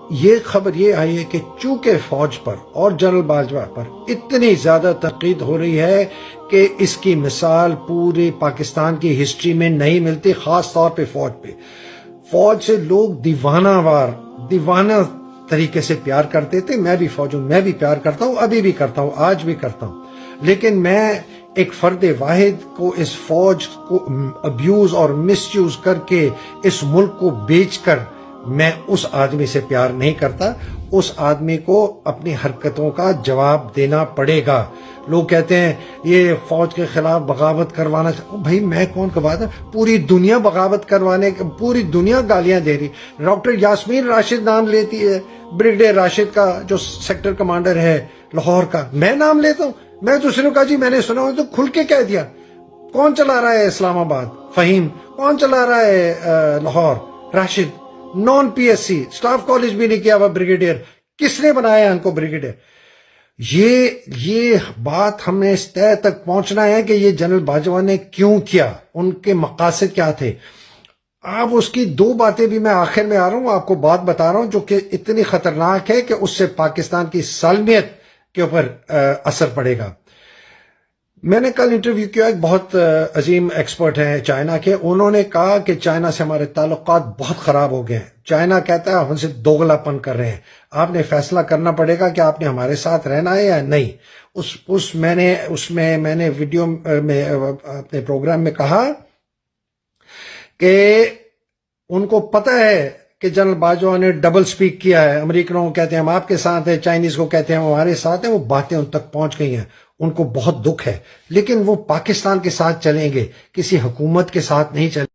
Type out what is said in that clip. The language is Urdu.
یہ خبر یہ آئی ہے کہ چونکہ فوج پر اور جنرل باجوہ پر اتنی زیادہ تنقید ہو رہی ہے کہ اس کی مثال پورے پاکستان کی ہسٹری میں نہیں ملتی، خاص طور پہ فوج پہ۔ فوج سے لوگ دیوانہ طریقے سے پیار کرتے تھے۔ میں بھی فوج ہوں، میں بھی پیار کرتا ہوں، ابھی بھی کرتا ہوں، آج بھی کرتا ہوں، لیکن میں ایک فرد واحد کو، اس فوج کو ابیوز اور مس یوز کر کے اس ملک کو بیچ کر میں اس آدمی سے پیار نہیں کرتا۔ اس آدمی کو اپنی حرکتوں کا جواب دینا پڑے گا۔ لوگ کہتے ہیں یہ فوج کے خلاف بغاوت کروانا بھائی میں کون کہواتا؟ پوری دنیا بغاوت کروانے، پوری دنیا گالیاں دے رہی۔ ڈاکٹر یاسمین راشد نام لیتی ہے، بریگیڈیئر راشد کا جو سیکٹر کمانڈر ہے لاہور کا، میں نام لیتا ہوں؟ میں دوسرے نے کہا جی میں نے سنا ہو تو کھل کے کہہ دیا۔ کون چلا رہا ہے اسلام آباد؟ فہیم۔ کون چلا رہا ہے Lahore? Rashid. Non P S C, staff college بھی نہیں کیا ہوا بریگیڈیئر۔ کس نے بنایا ان کو بریگیڈیئر؟ یہ بات ہمیں اس طے تک پہنچنا ہے کہ یہ جنرل باجوہ نے کیوں کیا، ان کے مقاصد کیا تھے۔ اب اس کی دو باتیں بھی میں آخر میں آ رہا ہوں، آپ کو بات بتا رہا ہوں جو کہ اتنی خطرناک ہے کہ اس سے پاکستان کی سالمیت کے اوپر اثر پڑے گا۔ میں نے کل انٹرویو کیا، ایک بہت عظیم ایکسپرٹ ہیں چائنا کے، انہوں نے کہا کہ چائنا سے ہمارے تعلقات بہت خراب ہو گئے ہیں۔ چائنا کہتا ہے ہم سے دوگلا پن کر رہے ہیں، آپ نے فیصلہ کرنا پڑے گا کہ آپ نے ہمارے ساتھ رہنا ہے یا نہیں۔ میں نے ویڈیو میں اپنے پروگرام میں کہا کہ ان کو پتہ ہے کہ جنرل باجوہ نے ڈبل سپیک کیا ہے، امریکنوں کو کہتے ہیں ہم آپ کے ساتھ ہیں، چائنیز کو کہتے ہیں ہم ہمارے ساتھ ہیں، وہ باتیں ان تک پہنچ گئی ہیں، ان کو بہت دکھ ہے، لیکن وہ پاکستان کے ساتھ چلیں گے، کسی حکومت کے ساتھ نہیں چلیں گے۔